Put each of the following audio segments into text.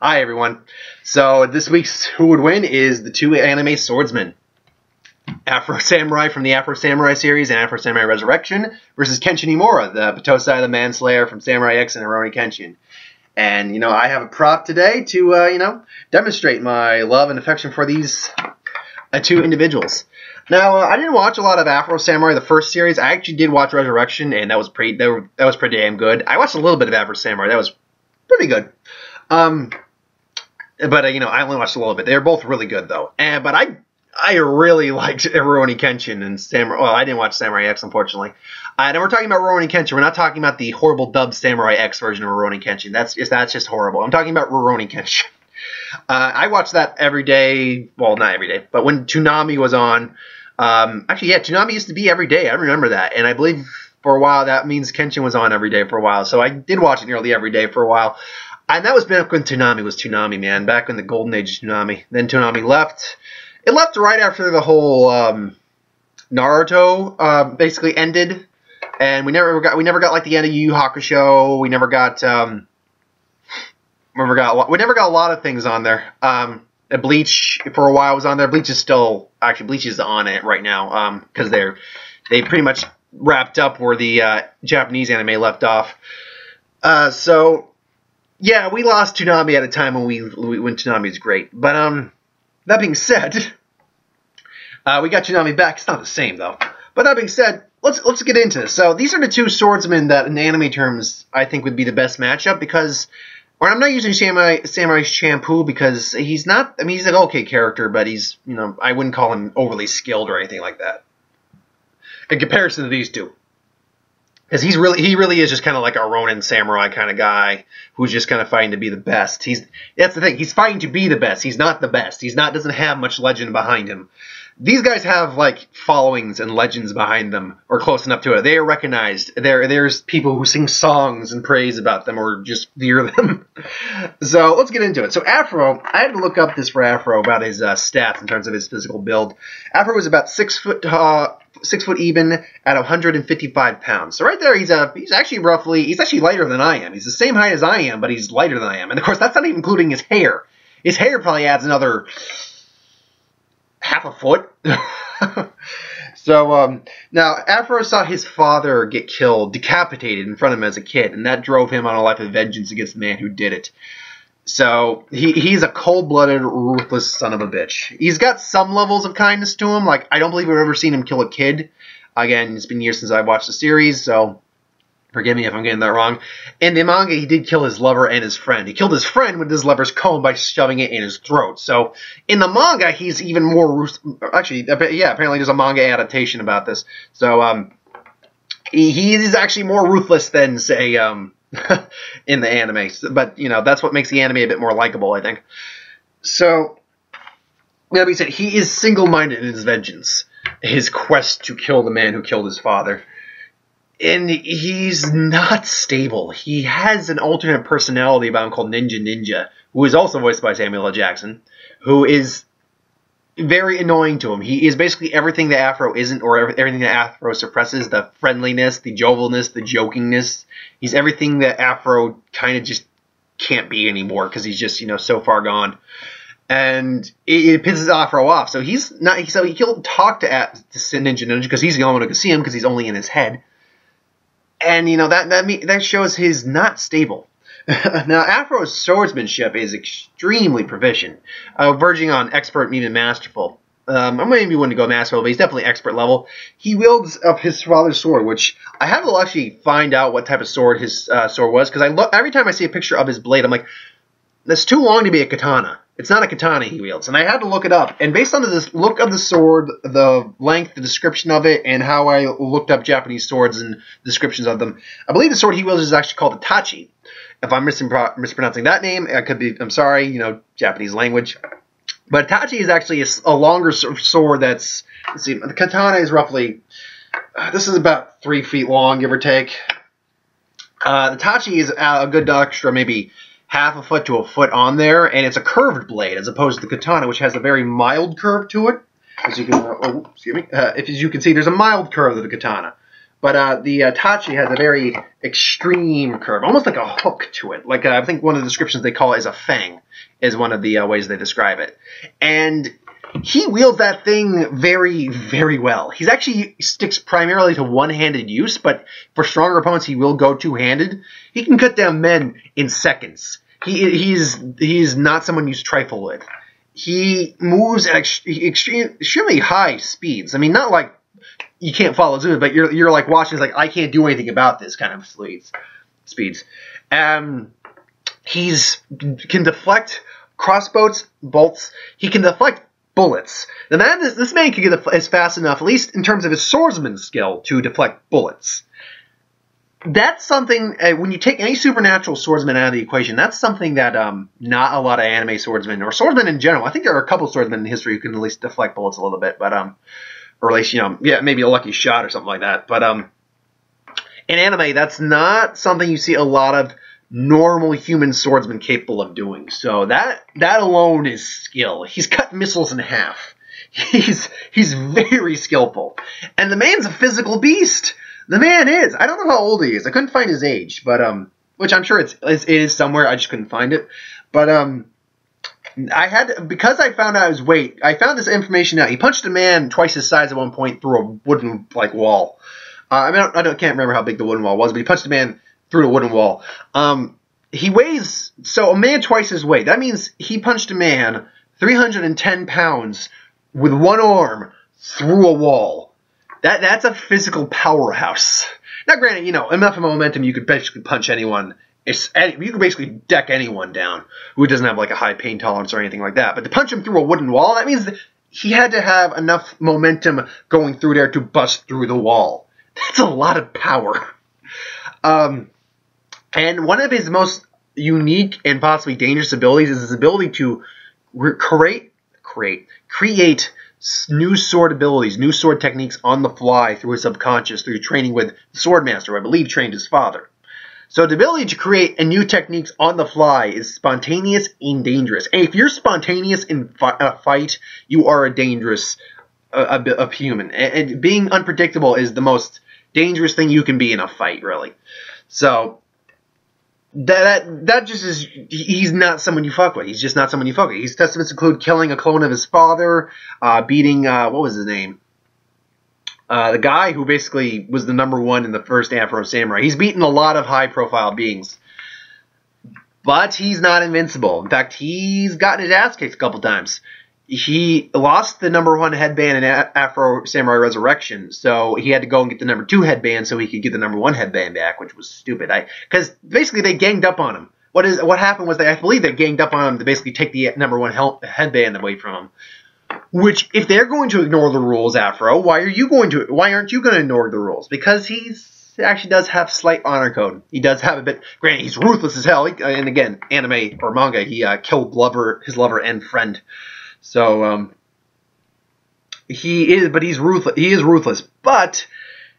Hi everyone. So this week's Who Would Win is the two anime swordsmen. Afro Samurai from the Afro Samurai series and Afro Samurai Resurrection versus Kenshin Himura, the Batosai the Manslayer from Samurai X and Rurouni Kenshin. And, I have a prop today to, demonstrate my love and affection for these two individuals. Now, I didn't watch a lot of Afro Samurai, the first series. I actually did watch Resurrection, and that was pretty damn good. I watched a little bit of Afro Samurai. That was pretty good. But I only watched a little bit. They were both really good, though. But I really liked Rurouni Kenshin and Samurai. Well, I didn't watch Samurai X, unfortunately. And we're talking about Rurouni Kenshin. We're not talking about the horrible dubbed Samurai X version of Rurouni Kenshin. That's just horrible. I'm talking about Rurouni Kenshin. I watched that every day. Well, not every day, but when Toonami was on. Actually, yeah, Toonami used to be every day. I remember that. And I believe for a while that means Kenshin was on every day for a while. So I did watch it nearly every day for a while. And that was back when Toonami was Toonami, man. Back in the golden age of Toonami. Then Toonami left. It left right after the whole Naruto basically ended. And we never got like the end of Yu Yu Hakusho. We never got a lot of things on there. Bleach for a while was on there. Bleach is on it right now because they pretty much wrapped up where the Japanese anime left off. So yeah, we lost Toonami at a time when Toonami was great. But that being said, we got Toonami back. It's not the same though. But that being said, let's get into this. So these are the two swordsmen that, in anime terms, I think would be the best matchup because. Or I'm not using Samurai Champloo because he's not. I mean, he's an okay character, but he's I wouldn't call him overly skilled or anything like that. In comparison to these two, because he really is just kind of like a Ronin samurai kind of guy who's just kind of fighting to be the best. That's the thing. He's fighting to be the best. He's not the best. Doesn't have much legend behind him. These guys have like followings and legends behind them, or close enough to it. They are recognized. There's people who sing songs and praise about them, or just fear them. So let's get into it. So Afro, I had to look up this for Afro about his stats in terms of his physical build. Afro was about 6 foot even at 155 pounds. So right there, he's actually lighter than I am. He's the same height as I am, but he's lighter than I am. And of course, that's not even including his hair. His hair probably adds another half a foot. So now Afro saw his father get killed, decapitated in front of him as a kid, and that drove him on a life of vengeance against the man who did it. So he's a cold-blooded, ruthless son of a bitch. He's got some levels of kindness to him. Like, I don't believe I've ever seen him kill a kid. Again, it's been years since I watched the series, so forgive me if I'm getting that wrong. In the manga, he did kill his lover and his friend. He killed his friend with his lover's comb by shoving it in his throat. So in the manga, he's even more actually, yeah, apparently there's a manga adaptation about this. So he's actually more ruthless than, say, in the anime. But, that's what makes the anime a bit more likable, I think. So, that being said, he is single-minded in his vengeance. His quest to kill the man who killed his father. And he's not stable. He has an alternate personality about him called Ninja, who is also voiced by Samuel L. Jackson, who is very annoying to him. He is basically everything that Afro isn't, or everything that Afro suppresses, the friendliness, the jovialness, the jokingness. He's everything that Afro kind of just can't be anymore because he's just, so far gone. And it pisses Afro off. So he'll talk to Ninja because he's the only one who can see him because he's only in his head. And, that shows he's not stable. Now, Afro's swordsmanship is extremely proficient, verging on expert, even masterful. I maybe wouldn't go masterful, but he's definitely expert level. He wields up his father's sword, which I had to actually find out what type of sword his sword was, because every time I see a picture of his blade, I'm like, that's too long to be a katana. It's not a katana he wields, and I had to look it up. And based on the look of the sword, the length, the description of it, and how I looked up Japanese swords and descriptions of them, I believe the sword he wields is actually called a tachi. If I'm mispronouncing that name, I could be. I'm sorry, Japanese language. But tachi is actually a longer sword that's. Let's see, the katana is roughly. This is about 3 feet long, give or take. The tachi is a good extra, maybe half a foot to a foot on there, and it's a curved blade as opposed to the katana, which has a very mild curve to it. As you can, as you can see, there's a mild curve to the katana. But the Tachi has a very extreme curve, almost like a hook to it. Like I think one of the descriptions they call it is a fang, is one of the ways they describe it. And he wields that thing very, very well. He actually sticks primarily to one-handed use, but for stronger opponents, he will go two-handed. He can cut down men in seconds. He's not someone you trifle with. He moves at extremely high speeds. I mean, not like you can't follow Zuma, but you're like watching. It's like I can't do anything about this kind of speeds. He's can deflect crossbows, bolts. He can deflect bullets. This man can get as fast enough, at least in terms of his swordsman skill, to deflect bullets. That's something, when you take any supernatural swordsman out of the equation, that's something that not a lot of anime swordsmen, or swordsmen in general, I think there are a couple of swordsmen in history who can at least deflect bullets a little bit, but, or at least, maybe a lucky shot or something like that. But in anime, that's not something you see a lot of normal human swordsmen capable of doing. So that alone is skill. He's cut missiles in half. He's very skillful. And the man's a physical beast. The man is. I don't know how old he is. I couldn't find his age, but which I'm sure it is somewhere. I just couldn't find it. But because I found out his weight. I found this information out. He punched a man twice his size at one point through a wooden wall. I can't remember how big the wooden wall was, but he punched a man through a wooden wall. He weighs a man twice his weight. That means he punched a man 310 pounds with one arm through a wall. That's a physical powerhouse. Now, granted, enough momentum, you could basically punch anyone. You could basically deck anyone down who doesn't have like a high pain tolerance or anything like that. But to punch him through a wooden wall, that means that he had to have enough momentum going through there to bust through the wall. That's a lot of power. And one of his most unique and possibly dangerous abilities is his ability to create new sword abilities, new sword techniques on the fly through his subconscious, through training with the Swordmaster, who I believe trained his father. So the ability to create new techniques on the fly is spontaneous and dangerous. And if you're spontaneous in a fight, you are a dangerous a human. And being unpredictable is the most dangerous thing you can be in a fight, really. So that just is, he's not someone you fuck with. He's just not someone you fuck with. His testaments include killing a clone of his father, beating, what was his name? The guy who basically was the #1 in the first Afro Samurai. He's beaten a lot of high-profile beings. But he's not invincible. In fact, he's gotten his ass kicked a couple times. He lost the #1 headband in Afro Samurai Resurrection, so he had to go and get the #2 headband so he could get the #1 headband back, which was stupid. Because basically they ganged up on him. What happened was I believe they ganged up on him to basically take the #1 headband away from him. Which, if they're going to ignore the rules, Afro, why aren't you going to ignore the rules? Because he actually does have slight honor code. He does have a bit. Granted, he's ruthless as hell. And again, anime or manga, he killed his lover and friend. So he is ruthless. He is ruthless, but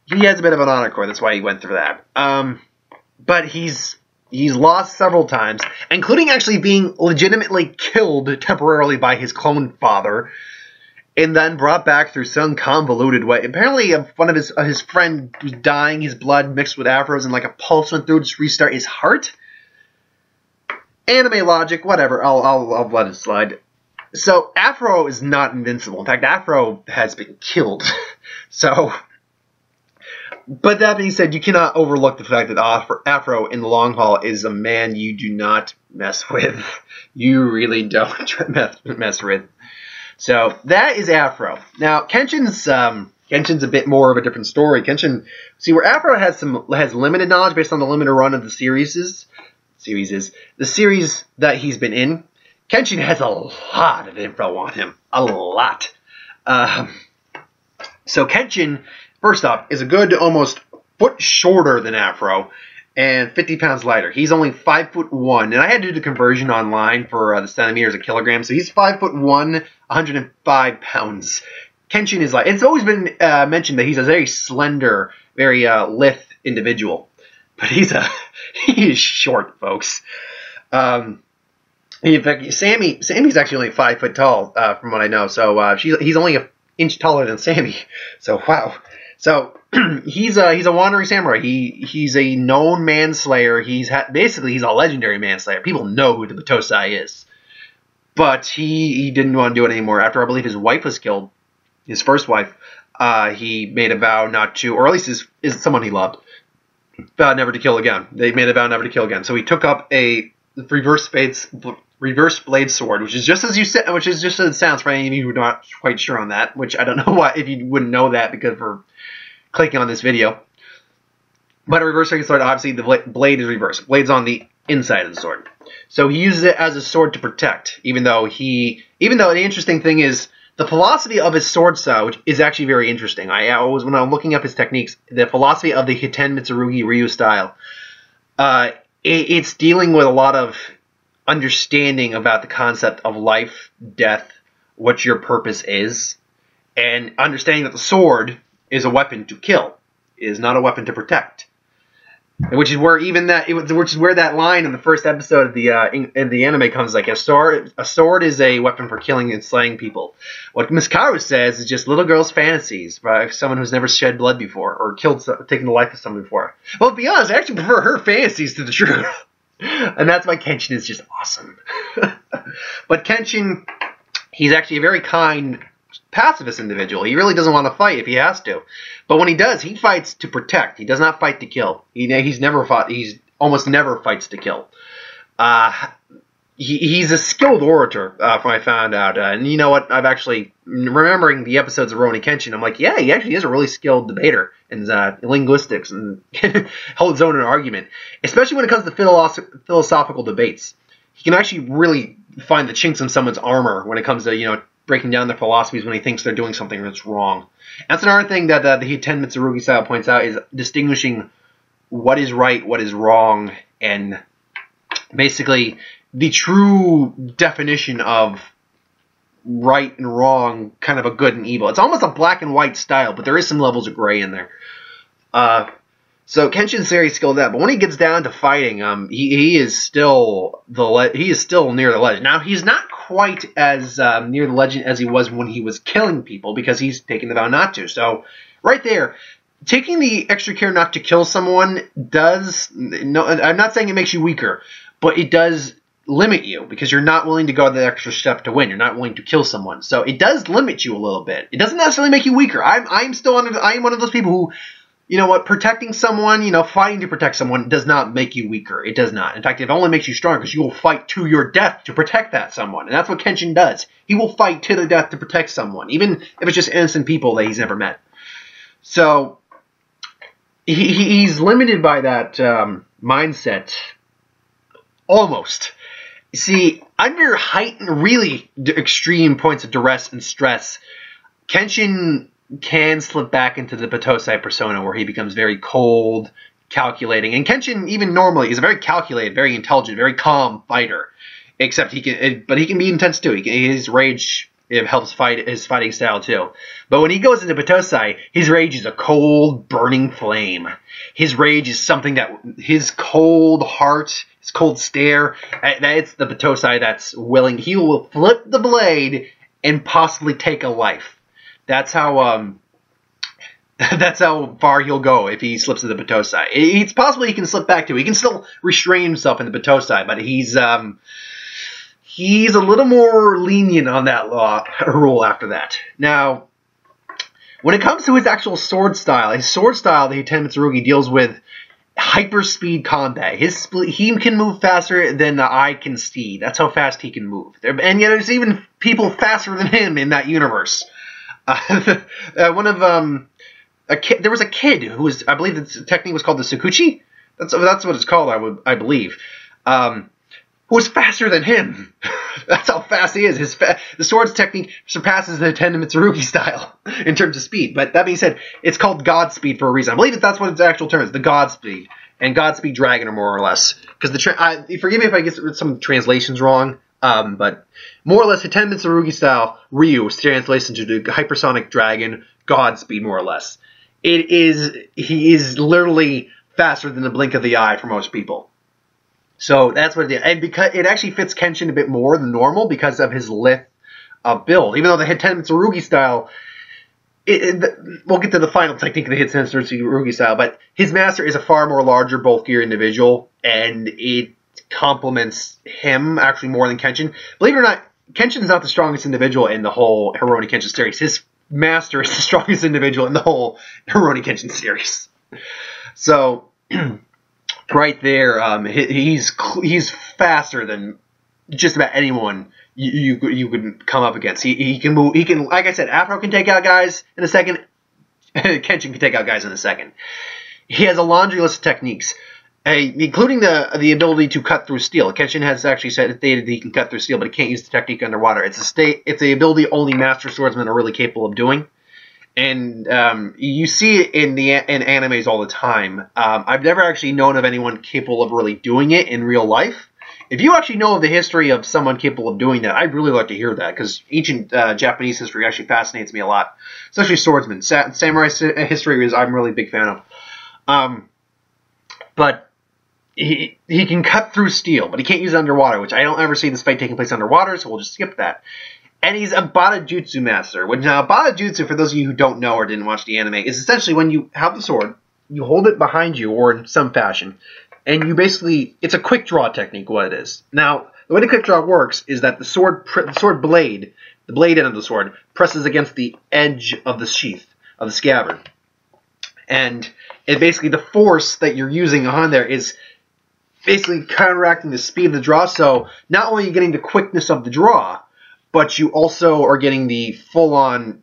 he has a bit of an honor code. That's why he went through that. But he's lost several times, including actually being legitimately killed temporarily by his clone father, and then brought back through some convoluted way. Apparently, one of his friend was dying. His blood mixed with Afro's, and like a pulse went through to restart his heart. Anime logic, whatever. I'll let it slide. So Afro is not invincible. In fact, Afro has been killed. But that being said, you cannot overlook the fact that Afro in the long haul is a man you do not mess with. You really don't mess with. So that is Afro. Now Kenshin's a bit more of a different story. Kenshin, see, where Afro has limited knowledge based on the limited run of the series that he's been in. Kenshin has a lot of info on him. A lot. So Kenshin, first off, is a good almost foot shorter than Afro and 50 pounds lighter. He's only 5'1", and I had to do the conversion online for the centimeters of kilograms. So he's 5'1", 105 pounds. Kenshin is like, it's always been mentioned that he's a very slender, very lithe individual, but he is short, folks. In fact, Sammy's actually only 5 foot tall, from what I know. So he's only an inch taller than Sammy. So wow. So he's a wandering samurai. He's a known manslayer. Basically he's a legendary manslayer. People know who the Batosai is, but he didn't want to do it anymore. After I believe his wife was killed, his first wife, he made a vow not to, or at least is someone he loved, vowed never to kill again. They made a vow never to kill again. So he took up a reverse blade sword, which is just as you said, which is just as it sounds for any of you who are not quite sure on that. Which I don't know why if you wouldn't know that because we're clicking on this video. But a reverse sword, obviously the blade is reversed. Blade's on the inside of the sword, so he uses it as a sword to protect. Even though the interesting thing is the philosophy of his sword style, which is actually very interesting. When I'm looking up his techniques, the philosophy of the Hiten Mitsurugi Ryu style. It's dealing with a lot of understanding about the concept of life, death, what your purpose is, and understanding that the sword is a weapon to kill, is not a weapon to protect. Which is where that line in the first episode of the anime comes, like a sword is a weapon for killing and slaying people. What Miskaru says is just little girls' fantasies by someone who's never shed blood before or taken the life of someone before. Well, to be honest, I actually prefer her fantasies to the truth, and that's why Kenshin is just awesome. But Kenshin, he's actually a very kind, pacifist individual. He really doesn't want to fight if he has to, but when he does, he fights to protect. He does not fight to kill. He's almost never fights to kill. He's a skilled orator, from I found out. And you know what? I've actually, remembering the episodes of Rurouni Kenshin, I'm like, yeah, he actually is a really skilled debater in linguistics and holds his own argument, especially when it comes to philosophical debates. He can actually really find the chinks in someone's armor when it comes to, breaking down their philosophies when he thinks they're doing something that's wrong. That's another thing that the Hiten Mitsurugi style points out, is distinguishing what is right, what is wrong, and basically the true definition of right and wrong, kind of a good and evil. It's almost a black and white style, but there is some levels of gray in there. So Kenshin's very skilled at that, but when he gets down to fighting, he is still near the legend. Now he's not quite as near the legend as he was when he was killing people, because he's taken the vow not to. So right there, taking the extra care not to kill someone does. No, I'm not saying it makes you weaker, but it does limit you because you're not willing to go the extra step to win. You're not willing to kill someone, so it does limit you a little bit. It doesn't necessarily make you weaker. I'm one of those people who, you know what, protecting someone, fighting to protect someone does not make you weaker. It does not. In fact, it only makes you stronger because you will fight to your death to protect that someone. And that's what Kenshin does. He will fight to the death to protect someone, even if it's just innocent people that he's never met. So he's limited by that mindset, almost. See, under heightened, really extreme points of duress and stress, Kenshin can slip back into the Batosai persona where he becomes very cold, calculating. And Kenshin, even normally, is a very calculated, very intelligent, very calm fighter. Except he can be intense too. His rage, it helps fight his fighting style too. But when he goes into Batosai, his rage is a cold, burning flame. His rage is something that his cold heart, his cold stare, it's the Batosai that's willing. He will flip the blade and possibly take a life. That's how far he'll go if he slips into the Batosai. It's possible he can slip back to. He can still restrain himself in the Batosai, but he's a little more lenient on that rule after that. Now, when it comes to his actual sword style, the Hiten Mitsurugi deals with hyper-speed combat. He can move faster than the eye can see. That's how fast he can move. And yet there's even people faster than him in that universe. There was a kid who was, I believe the technique was called the Sukuchi. That's what it's called, I believe. Who was faster than him. That's how fast he is. The sword's technique surpasses the Hiten Mitsurugi style in terms of speed. But that being said, it's called Godspeed for a reason. I believe that's what its actual term is, the Godspeed. And Godspeed Dragon, or more or less. Because forgive me if I get some translations wrong. But more or less, Hiten Mitsurugi style Ryu translates into the hypersonic dragon, Godspeed, more or less. He is literally faster than the blink of the eye for most people. So that's what it is. And because it actually fits Kenshin a bit more than normal because of his lithe build. Even though the Hiten Mitsurugi style we'll get to the final technique that hits Hitotsurugi style, but his master is a far more larger, bulkier individual, and it complements him actually more than Kenshin. Believe it or not, Kenshin's not the strongest individual in the whole Rurouni Kenshin series. His master is the strongest individual in the whole Rurouni Kenshin series. So, right there, he's faster than just about anyone you could come up against. He can move. He can, like I said, Afro can take out guys in a second. Kenshin can take out guys in a second. He has a laundry list of techniques, including the ability to cut through steel. Kenshin has actually stated that he can cut through steel, but he can't use the technique underwater. It's a ability only master swordsmen are really capable of doing, and you see it in animes all the time. I've never actually known of anyone capable of really doing it in real life. If you actually know of the history of someone capable of doing that, I'd really like to hear that, because ancient Japanese history actually fascinates me a lot, especially swordsmen. Samurai history is I'm really a big fan of. But he can cut through steel, but he can't use it underwater, which I don't ever see this fight taking place underwater, so we'll just skip that. And he's a Bada Jutsu master. Now, Bada Jutsu, for those of you who don't know or didn't watch the anime, is essentially when you have the sword, you hold it behind you or in some fashion, and you basically, it's a quick draw technique, what it is. Now, the way the quick draw works is that the sword blade, the blade end of the sword, presses against the edge of the sheath, of the scabbard. And it basically, the force that you're using on there is basically counteracting the speed of the draw. So, not only are you getting the quickness of the draw, but you also are getting the full-on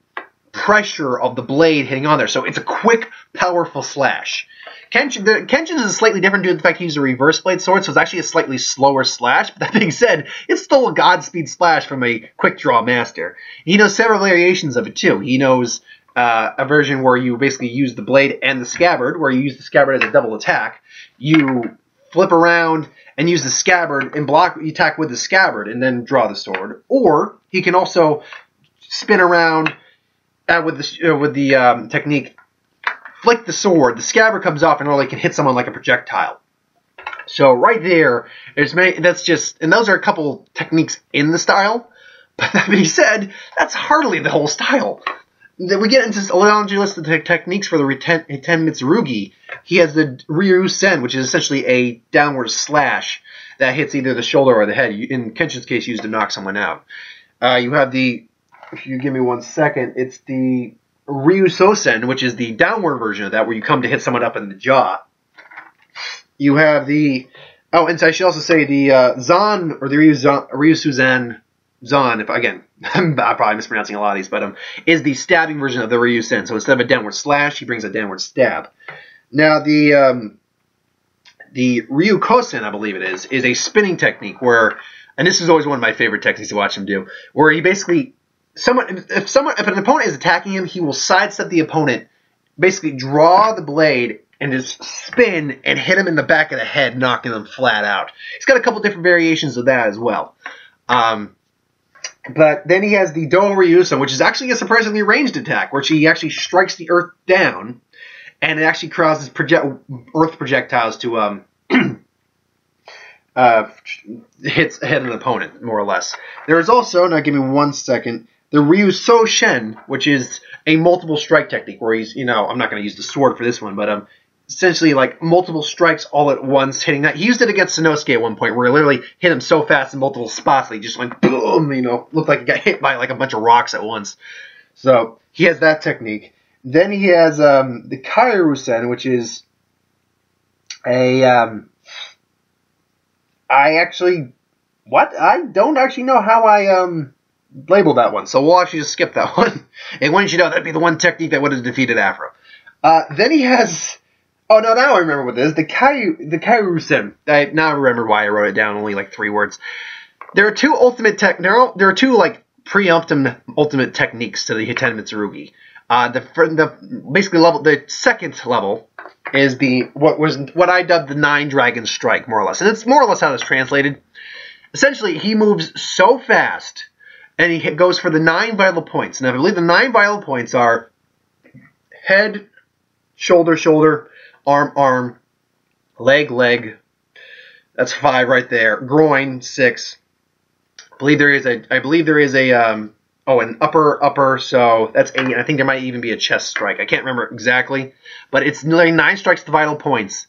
pressure of the blade hitting on there. So, it's a quick, powerful slash. Kenshin's is slightly different due to the fact he used a reverse blade sword, so it's actually a slightly slower slash. But that being said, it's still a Godspeed slash from a quick draw master. He knows several variations of it too. He knows a version where you basically use the blade and the scabbard, where you use the scabbard as a double attack. You flip around and use the scabbard and block attack with the scabbard and then draw the sword. Or he can also spin around with the technique. Flick the sword, the scabbard comes off, and only can hit someone like a projectile. So right there, that's just, and those are a couple techniques in the style. But that being said, that's hardly the whole style. We get into a laundry list of techniques for the Hitotsurugi. He has the Ryu Sen, which is essentially a downward slash that hits either the shoulder or the head. In Kenshin's case, used to knock someone out. You have the, if you give me 1 second, it's the Ryu Sosen, which is the downward version of that, where you come to hit someone up in the jaw. You have the, and I should also say the Zan, or the Ryu Suzan Zan, again, I'm probably mispronouncing a lot of these, but is the stabbing version of the Ryu Sen. So instead of a downward slash, he brings a downward stab. Now the Ryu Kosen, I believe it is a spinning technique where, and this is always one of my favorite techniques to watch him do, where he basically, if an opponent is attacking him, he will sidestep the opponent, basically draw the blade, and just spin and hit him in the back of the head, knocking him flat out. He's got a couple different variations of that as well. But then he has the Do Ryusen, which is actually a surprisingly ranged attack, where he actually strikes the earth down, and it actually causes earth projectiles to hit an opponent, more or less. There is also, now give me 1 second, the Ryu So Shen, which is a multiple strike technique, where he's, I'm not going to use the sword for this one, but essentially like multiple strikes all at once, hitting that. He used it against Sanosuke at one point, where he literally hit him so fast in multiple spots that he just went boom, looked like he got hit by like a bunch of rocks at once. So he has that technique. Then he has the Kairusen, which is a I don't actually know how I labeled that one, so we'll actually just skip that one. And once you know, that'd be the one technique that would have defeated Afro. Then he has, now I remember what this is, the Kairusen. I now remember why I wrote it down, only like 3 words. There are two like preemptive ultimate techniques to the Hitotsurugi. The second level is what I dubbed the 9 Dragon Strike, more or less, and it's more or less how it's translated. Essentially, he moves so fast, and he goes for the 9 vital points. Now, I believe the 9 vital points are head, shoulder, shoulder, arm, arm, leg, leg. That's 5 right there. Groin, 6. I believe there is a Oh, and upper, so that's 8. I think there might even be a chest strike. I can't remember exactly, but it's nearly 9 strikes to vital points.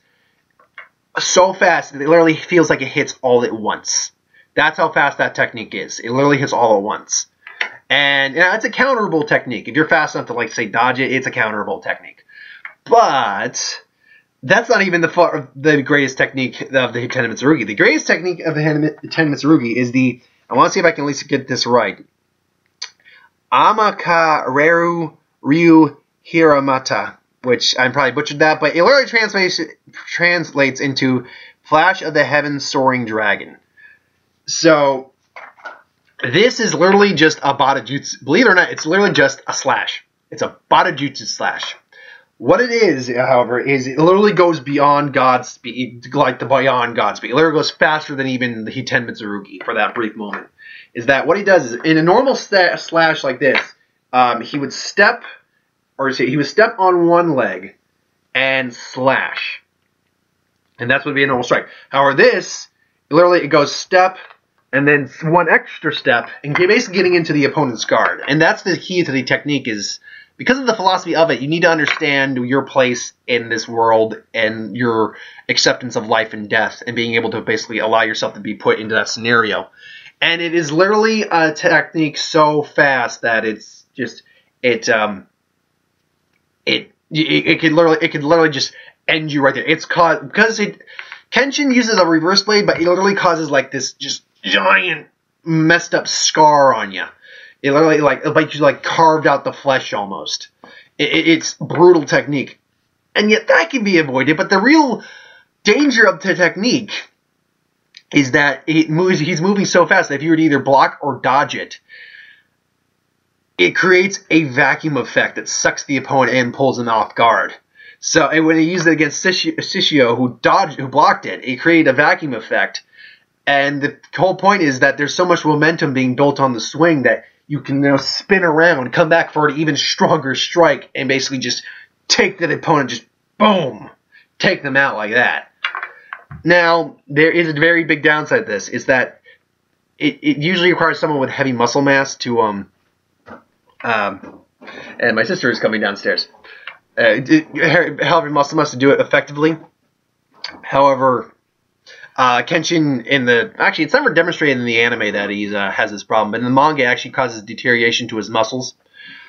So fast, it literally feels like it hits all at once. That's how fast that technique is. It literally hits all at once. And it's a counterable technique. If you're fast enough to, like, say, dodge it, it's a counterable technique. But that's not even the greatest technique of the Hiten Mitsurugi. The greatest technique of the Hiten Mitsurugi is I want to see if I can at least get this right. Amakareru Ryu Hiramata, which I probably butchered that, but it literally translates into Flash of the Heavens Soaring Dragon. So this is literally just a Bata-jutsu. Believe it or not, it's literally just a slash. It's a Bata-jutsu slash. What it is, however, is it literally goes beyond God's speed, like the beyond God's speed. It literally goes faster than even the Hiten Mitsurugi for that brief moment. Is that what he does is, in a normal slash like this, he would step on one leg and slash. And that's what would be a normal strike. However, this, literally, it goes step, and then one extra step, and basically getting into the opponent's guard. And that's the key to the technique is, because of the philosophy of it, you need to understand your place in this world and your acceptance of life and death and being able to basically allow yourself to be put into that scenario. And it is literally a technique so fast that it's just it could literally just end you right there. It's because Kenshin uses a reverse blade, but it literally causes like this just giant messed up scar on you. It literally like you carved out the flesh almost. It's brutal technique, and yet that can be avoided. But the real danger of the technique is that he's moving so fast that if you were to either block or dodge it, it creates a vacuum effect that sucks the opponent in and pulls him off guard. So when he used it against Shishio, who blocked it, it created a vacuum effect. And the whole point is that there's so much momentum being built on the swing that you can now spin around, come back for an even stronger strike, and basically just take the opponent, just boom, take them out like that. Now, there is a very big downside to this, is that it usually requires someone with heavy muscle mass to, and my sister is coming downstairs. Heavy muscle mass to do it effectively. However, Kenshin actually, it's never demonstrated in the anime that he has this problem, but in the manga it actually causes deterioration to his muscles.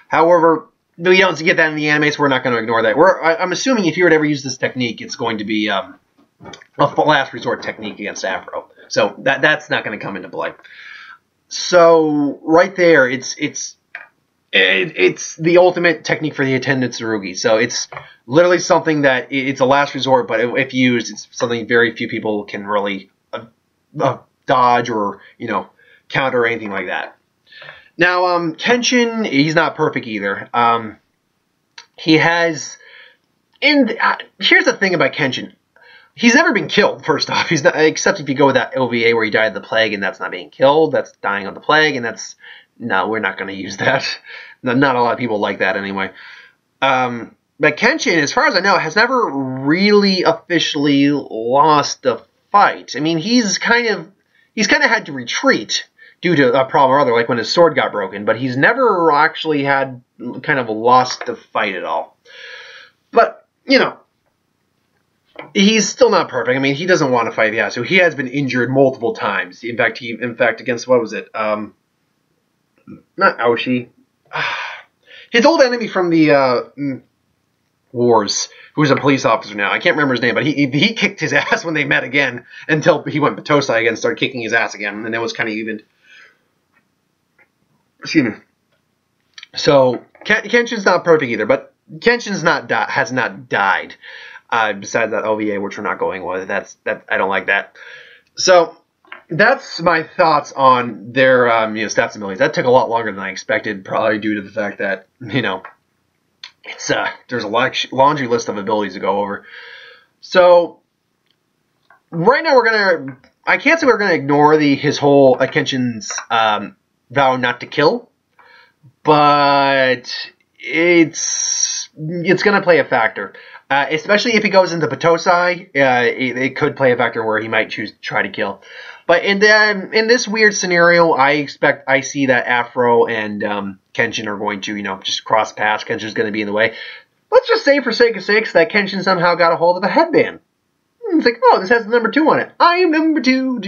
However, we don't get that in the anime, so we're not going to ignore that. I'm assuming if you were to ever use this technique, it's going to be a last resort technique against Afro. So that's not going to come into play. So right there, it's the ultimate technique for the Hiten Mitsurugi. So it's literally something that it's a last resort, but if used, it's something very few people can really dodge or counter or anything like that. Now, Kenshin, he's not perfect either. He has, and here's the thing about Kenshin. He's never been killed, first off. He's not, except if you go with that OVA where he died of the plague, and that's not being killed. That's dying of the plague, and that's... No, we're not going to use that. Not a lot of people like that anyway. But Kenshin, as far as I know, has never really officially lost a fight. I mean, he's kind of had to retreat due to a problem or other, like when his sword got broken, but he's never actually had kind of lost a fight at all. But, he's still not perfect. I mean, he doesn't want to fight Yasu. He has been injured multiple times. In fact, against, what was it? Not Aoshi. His old enemy from the wars, who's a police officer now. I can't remember his name, but he kicked his ass when they met again until he went Batosai again and started kicking his ass again, and it was kind of evened. Excuse me. So, Kenshin's not perfect either, but Kenshin's has not died. Besides that OVA, which we're not going with. I don't like that. So, that's my thoughts on their stats abilities. That took a lot longer than I expected, probably due to the fact that it's there's a laundry list of abilities to go over. So right now I can't say we're gonna ignore his whole Kenshin's vow not to kill, but it's gonna play a factor. Especially if he goes into Batosai, it could play a factor where he might choose to try to kill. But in this weird scenario, I see that Afro and Kenshin are going to, just cross paths. Kenshin's going to be in the way. Let's just say, for sake of sakes, that Kenshin somehow got a hold of a headband. It's like, oh, this has the number 2 on it. I am number 2.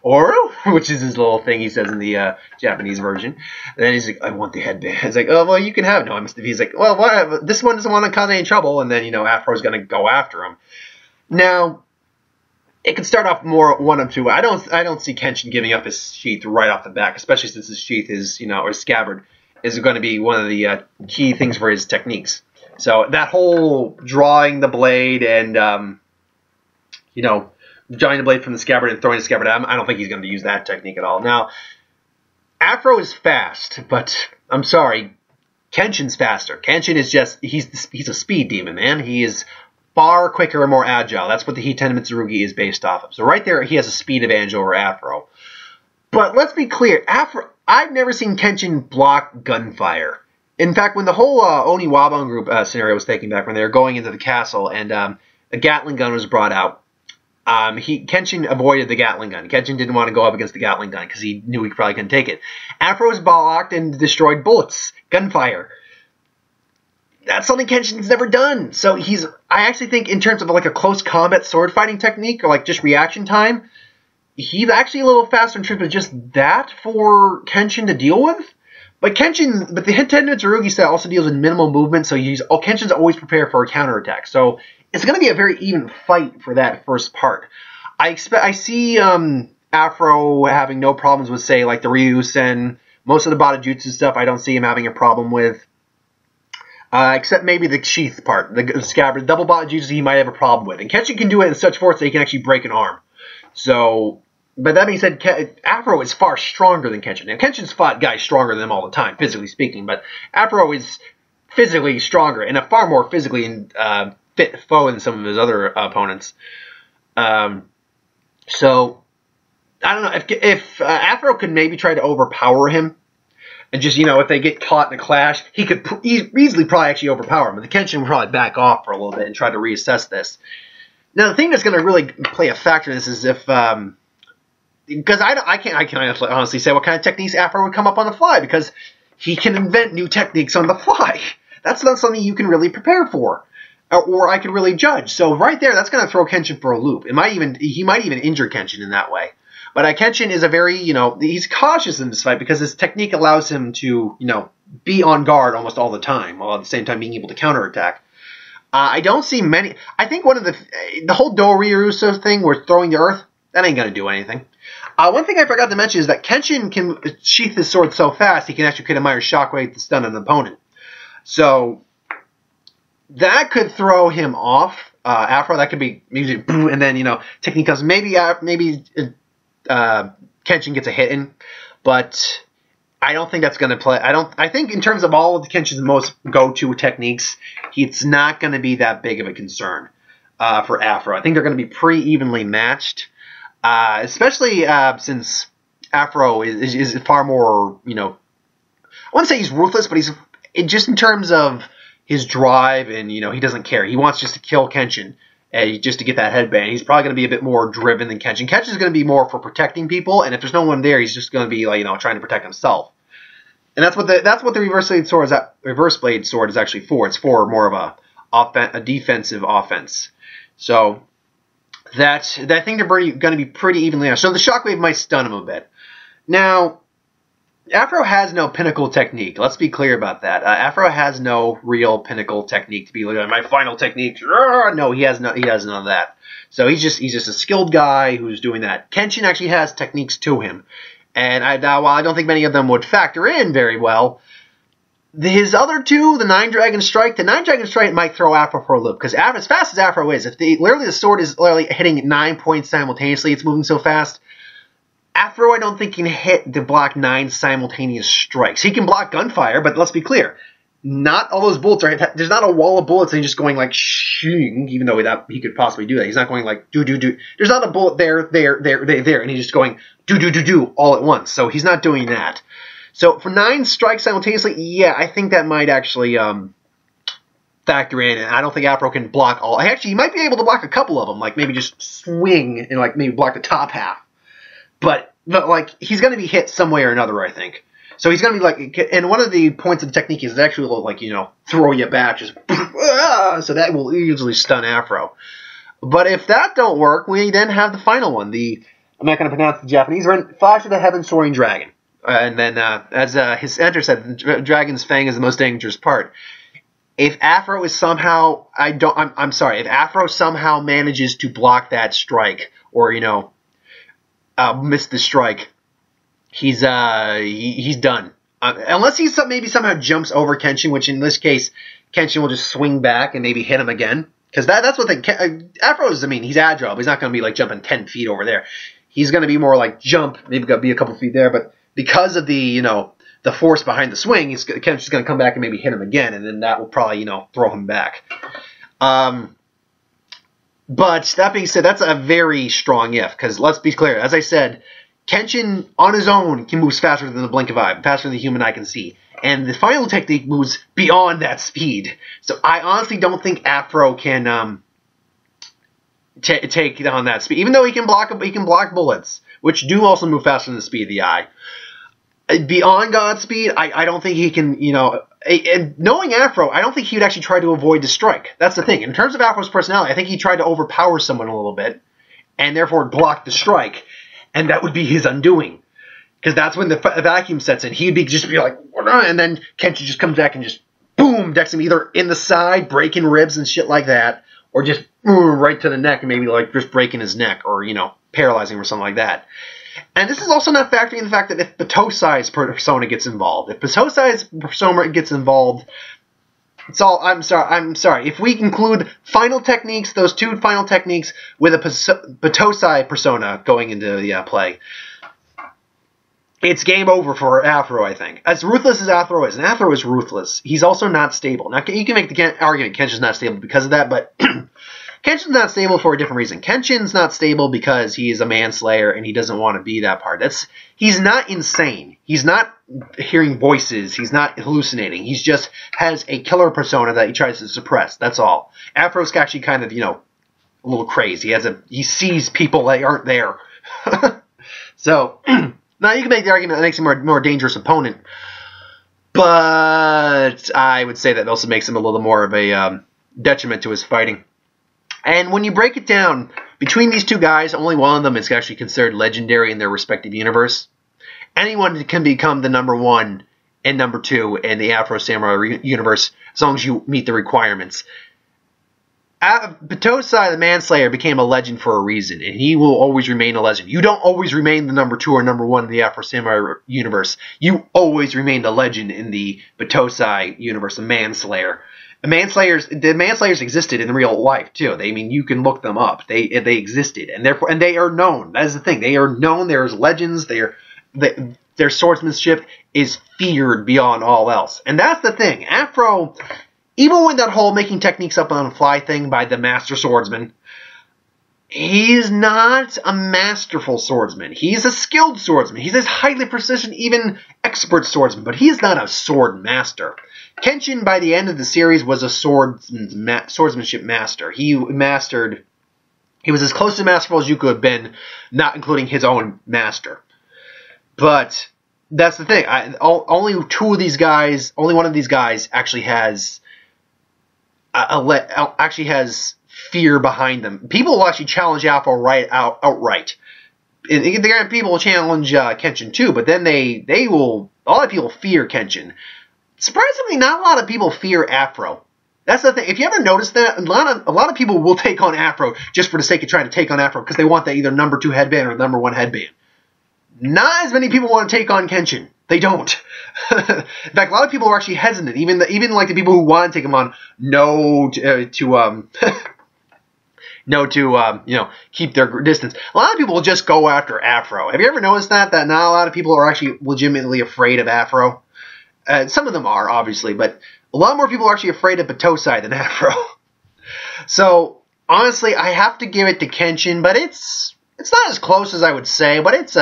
Oro, which is his little thing he says in the Japanese version. And then he's like, I want the headband. It's like, oh, well, you can have it. No, he's like, well, what? This one doesn't want to cause any trouble. And then, Afro's going to go after him. Now, it could start off more 1 of 2. I don't see Kenshin giving up his sheath right off the bat, especially since his sheath is, or his scabbard is going to be one of the key things for his techniques. So that whole drawing the blade and, drawing the blade from the scabbard and throwing the scabbard at him, I don't think he's going to use that technique at all. Now, Afro is fast, but I'm sorry, Kenshin's faster. Kenshin is just, he's a speed demon, man. He is far quicker and more agile. That's what the Hiten Mitsurugi is based off of. So right there, he has a speed advantage over Afro. But let's be clear, I've never seen Kenshin block gunfire. In fact, when the whole Oni Wabon group scenario was taken back, when they were going into the castle and a Gatling gun was brought out, Kenshin avoided the Gatling gun. Kenshin didn't want to go up against the Gatling gun because he knew he probably couldn't take it. Afro was blocked and destroyed bullets, gunfire. That's something Kenshin's never done. So I actually think in terms of like a close combat sword fighting technique or like just reaction time, he's actually a little faster in terms of just that for Kenshin to deal with. But the Hiten Mitsurugi style also deals with minimal movement, so Kenshin's always prepared for a counterattack. So it's going to be a very even fight for that first part. I see Afro having no problems with, say, like the Ryusen. Most of the Bata Jutsu stuff I don't see him having a problem with. Except maybe the sheath part. The scabbard. Double Bata Jutsu he might have a problem with. And Kenshin can do it in such force that he can actually break an arm. So, but that being said, Afro is far stronger than Kenshin. And Kenshin's fought guys stronger than him all the time, physically speaking. But Afro is physically stronger and a far more physically fit foe than some of his other opponents. So, I don't know. If Afro could maybe try to overpower him, and just, if they get caught in a clash, he could easily probably actually overpower him. But the Kenshin would probably back off for a little bit and try to reassess this. Now, the thing that's going to really play a factor in this is if... because I can honestly say what kind of techniques Afro would come up on the fly, because he can invent new techniques on the fly. That's not something you can really prepare for, or I can really judge. So right there, that's going to throw Kenshin for a loop. He might even injure Kenshin in that way. But Kenshin is a very, he's cautious in this fight because his technique allows him to, be on guard almost all the time, while at the same time being able to counterattack. I don't see many. I think one of the whole Doryu thing, where throwing the earth, that ain't going to do anything. One thing I forgot to mention is that Kenshin can sheath his sword so fast he can actually create a minor shockwave to stun an opponent. So that could throw him off. Afro, that could be music, and then technique comes. Maybe Kenshin gets a hit in, but I don't think that's going to play. I think in terms of all of Kenshin's most go-to techniques, it's not going to be that big of a concern for Afro. I think they're going to be pretty evenly matched. Especially since Afro is far more, I wouldn't say he's ruthless, but he's just in terms of his drive and, he doesn't care. He wants just to kill Kenshin just to get that headband. He's probably going to be a bit more driven than Kenshin. Kenshin's going to be more for protecting people, and if there's no one there, he's just going to be like, trying to protect himself. And that's what the reverse blade sword is actually for. It's for more of a defensive offense. So I think they're going to be pretty evenly matched. So the shockwave might stun him a bit. Now, Afro has no pinnacle technique. Let's be clear about that. Afro has no real pinnacle technique to be like, my final technique. No, he has none of that. So he's just a skilled guy who's doing that. Kenshin actually has techniques to him. And while I don't think many of them would factor in very well, his other two, the Nine Dragon Strike might throw Afro for a loop. Because as fast as Afro is, if literally the sword is literally hitting 9 points simultaneously, it's moving so fast, Afro I don't think can hit to block 9 simultaneous strikes. He can block gunfire, but let's be clear. Not all those bullets are hit. There's not a wall of bullets and he's just going like shing, even though he could possibly do that. He's not going like do. There's not a bullet there, and he's just going do all at once. So he's not doing that. So for 9 strikes simultaneously, yeah, I think that might actually factor in. And I don't think Afro can block all. Actually, he might be able to block a couple of them, like maybe just swing and like maybe block the top half. but like he's going to be hit some way or another, I think. So he's going to be like, and one of the points of the technique is actually like, you know, throw you back, just so that will easily stun Afro. But if that don't work, we then have the final one. I'm not going to pronounce the Japanese one. Flash of the Heaven Soaring Dragon. And then, as his enter said, the dragon's fang is the most dangerous part. If Afro is somehow, if Afro somehow manages to block that strike, or, you know, miss the strike, he's done. Unless he maybe somehow jumps over Kenshin, which in this case, Kenshin will just swing back and maybe hit him again. Because that's what Afro is, I mean, he's agile, but he's not going to be like jumping 10 feet over there. He's going to be more like jump, maybe be a couple feet there, but because of the, you know, the force behind the swing, Kenshin's going to come back and maybe hit him again, and then that will probably, you know, throw him back. But that being said, that's a very strong if, because let's be clear, as I said, Kenshin on his own can move faster than the blink of eye, faster than the human eye can see. And the final technique moves beyond that speed. So I honestly don't think Afro can take on that speed, even though he can block bullets, which do also move faster than the speed of the eye. Beyond God's speed, I don't think he can, you know, and knowing Afro, I don't think he would actually try to avoid the strike. That's the thing. In terms of Afro's personality, I think he tried to overpower someone a little bit, and therefore block the strike, and that would be his undoing. Because that's when the vacuum sets in. He'd just be like, and then Kenshin just comes back and just, boom, decks him either in the side, breaking ribs and shit like that, or just right to the neck and maybe like just breaking his neck or, you know, paralyzing him or something like that. And this is also not factoring in the fact that if Batosai's persona gets involved, it's all, I'm sorry. If we include final techniques, those two final techniques with a Batosai persona going into the play, it's game over for Afro, I think. As ruthless as Afro is, and Afro is ruthless, he's also not stable. Now, you can make the argument Kenshin's not stable because of that, but Kenshin's not stable for a different reason. Kenshin's not stable because he is a manslayer and he doesn't want to be that part. He's not insane. He's not hearing voices. He's not hallucinating. He just has a killer persona that he tries to suppress. That's all. Afro's actually kind of, you know, a little crazy. He sees people that aren't there. So now you can make the argument that makes him a more dangerous opponent, but I would say that also makes him a little more of a detriment to his fighting. And when you break it down, between these two guys, only one of them is actually considered legendary in their respective universe. Anyone can become the number one and number two in the Afro Samurai universe as long as you meet the requirements. Batosai, the Manslayer, became a legend for a reason, and he will always remain a legend. You don't always remain the number two or number one in the Afro Samurai universe. You always remain the legend in the Batosai universe, the Manslayer. The Manslayers existed in real life too. You can look them up. They existed, and they are known. That is the thing. They are known. There's legends. Their swordsmanship is feared beyond all else, and that's the thing. Afro, even with that whole making techniques up on the fly thing by the master swordsman, he's not a masterful swordsman. He's a skilled swordsman. He's a highly precision, even expert swordsman, but he's not a sword master. Kenshin, by the end of the series, was a swordsmanship master. He was as close to masterful as you could have been, not including his own master. But that's the thing. Only one of these guys actually has fear behind them. People will actually challenge Afro outright. People will challenge Kenshin too, but then a lot of people fear Kenshin. Surprisingly, not a lot of people fear Afro. That's the thing. If you ever notice that, a lot of people will take on Afro just for the sake of trying to take on Afro because they want that either number 2 headband or number 1 headband. Not as many people want to take on Kenshin. They don't. In fact, a lot of people are actually hesitant. Even like the people who want to take him on keep their distance. A lot of people will just go after Afro. Have you ever noticed that not a lot of people are actually legitimately afraid of Afro? Some of them are, obviously, but a lot more people are actually afraid of Batosai than Afro. So, honestly, I have to give it to Kenshin, but it's not as close as I would say, but it's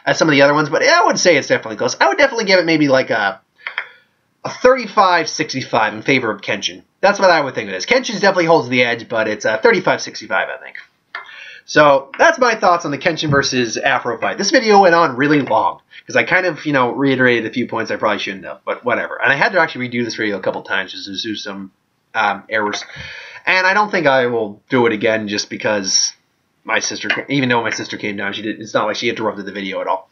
as some of the other ones, but I would say it's definitely close. I would definitely give it maybe like a 35-65 in favor of Kenshin. That's what I would think it is. Kenshin definitely holds the edge, but it's a 35-65, I think. So that's my thoughts on the Kenshin versus Afro fight. This video went on really long because I kind of, reiterated a few points I probably shouldn't have, but whatever. And I had to actually redo this video a couple times just to do some errors. And I don't think I will do it again just because my sister, even though my sister came down, it's not like she interrupted the video at all.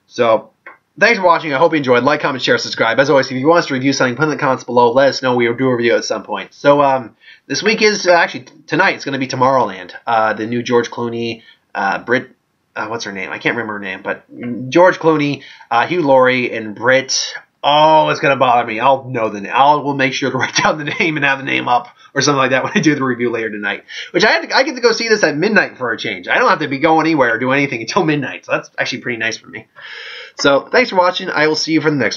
So thanks for watching. I hope you enjoyed. Like, comment, share, subscribe. As always, if you want us to review something, put in the comments below. Let us know. We will do a review at some point. So this week is actually tonight. It's going to be Tomorrowland. The new George Clooney, what's her name? I can't remember her name, but George Clooney, Hugh Laurie, and Britt. Oh, it's going to bother me. I'll know the name. We'll make sure to write down the name and have the name up or something like that when I do the review later tonight. Which I get to go see this at midnight for a change. I don't have to be going anywhere or do anything until midnight. So that's actually pretty nice for me. So thanks for watching. I will see you for the next one.